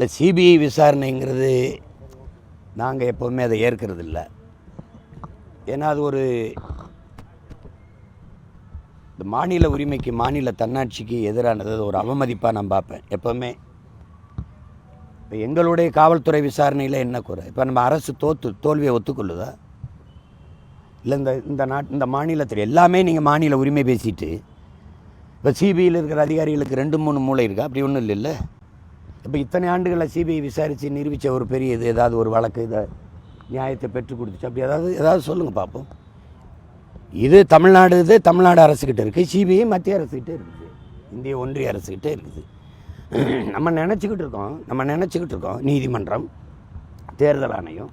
இல்லை சிபிஐ விசாரணைங்கிறது நாங்கள் எப்போவுமே அதை ஏற்கிறது இல்லை. ஏன்னா அது ஒரு இந்த மாநில உரிமைக்கு மாநில தன்னாட்சிக்கு எதிரானது, அது ஒரு அவமதிப்பாக நான் பார்ப்பேன் எப்போவுமே. இப்போ எங்களுடைய காவல்துறை விசாரணையில் என்ன குறை? இப்போ நம்ம அரசு தோல்வியை ஒத்துக்கொள்ளுதா? இல்லை இந்த மாநிலத்தில் எல்லாமே நீங்கள் மாநில உரிமை பேசிட்டு இப்போ சிபிஐயில் இருக்கிற அதிகாரிகளுக்கு 2-3 மூளை இருக்கா? அப்படி ஒன்றும் இல்லைல்ல. இப்போ இத்தனை ஆண்டுகளை சிபிஐ விசாரித்து நிரூபித்த ஒரு பெரிய இது ஏதாவது ஒரு வழக்கு இதை நியாயத்தை பெற்றுக் கொடுத்துச்சு அப்படி ஏதாவது சொல்லுங்கள் பார்ப்போம். இது தமிழ்நாடு அரசுக்கிட்ட இருக்குது, சிபிஐ மத்திய அரசுக்கிட்ட இருக்குது, இந்திய ஒன்றிய அரசுக்கிட்ட இருக்குது. நம்ம நினச்சிக்கிட்டு இருக்கோம் நீதிமன்றம், தேர்தல் ஆணையம்,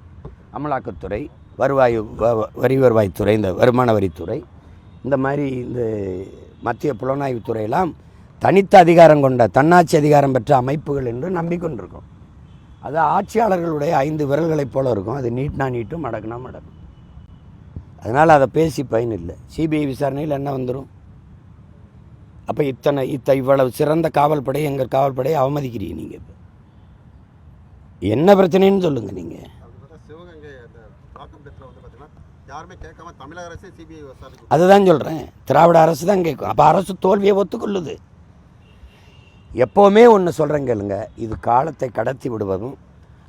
அமலாக்கத்துறை, வருவாய்த்துறை, இந்த வருமான வரித்துறை, இந்த மாதிரி இந்த மத்திய புலனாய்வுத்துறையெல்லாம் தனித்த அதிகாரம் கொண்ட தன்னாட்சி அதிகாரம் பெற்ற அமைப்புகள் என்று நம்பிக்கொண்டிருக்கோம். அது ஆட்சியாளர்களுடைய 5 விரல்களைப் போல இருக்கும். அது நீட்டினா நீட்டும், மடக்குனா மடக்கும். அதனால் அதை பேசி பயன் இல்லை. சிபிஐ விசாரணையில் என்ன வந்துடும்? அப்போ இவ்வளவு சிறந்த காவல்படை, எங்கள் காவல்படையை அவமதிக்கிறீங்க நீங்கள். இப்போ என்ன பிரச்சனைன்னு சொல்லுங்கள் நீங்கள். அதுதான் சொல்கிறேன், திராவிட அரசு தான் கேட்கும். அப்போ அரசு தோல்வியை ஒத்துக்கொள்ளுது. எப்போவுமே ஒன்று சொல்கிறேன் கேளுங்க, இது காலத்தை கடத்தி விடுவதும்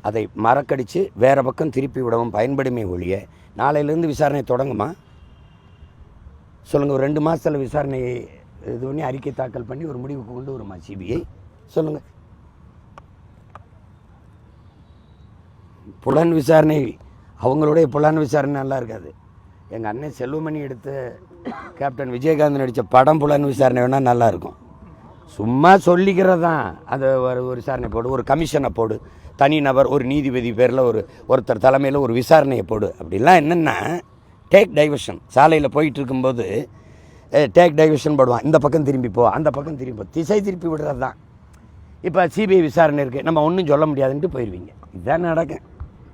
அதை மறக்கடித்து வேறு பக்கம் திருப்பி விடவும் பயன்படுமே ஒழிய நாளையிலேருந்து விசாரணை தொடங்குமா சொல்லுங்கள்? ஒரு 2 மாதத்தில் விசாரணையை இது பண்ணி அறிக்கை தாக்கல் பண்ணி ஒரு முடிவுக்கு கொண்டு வருமா சிபிஐ? சொல்லுங்கள். புலன் விசாரணை, அவங்களுடைய புலன் விசாரணை நல்லா இருக்காது. எங்கள் அண்ணன் செல்வமணி எடுத்த கேப்டன் விஜயகாந்த் நடித்த படம் புலன் விசாரணை வேணால் நல்லாயிருக்கும். சும்மா சொல்லிக்கிறது தான். அதை ஒரு விசாரணை போடு, ஒரு கமிஷனை போடு, தனிநபர் ஒரு நீதிபதி பேரில் ஒருத்தர் தலைமையில் ஒரு விசாரணையை போடு. அப்படிலாம் என்னென்னா டேக் டைவர்ஷன். சாலையில் போயிட்டு இருக்கும்போது டேக் டைவர்ஷன் போடுவான். இந்த பக்கம் திரும்பி போ, அந்த பக்கம் திரும்பி போ, திசை திருப்பி விடுறது தான். இப்போ சிபிஐ விசாரணை இருக்குது, நம்ம ஒன்றும் சொல்ல முடியாதுன்ட்டு போயிடுவீங்க. இதுதான் நடக்கும்.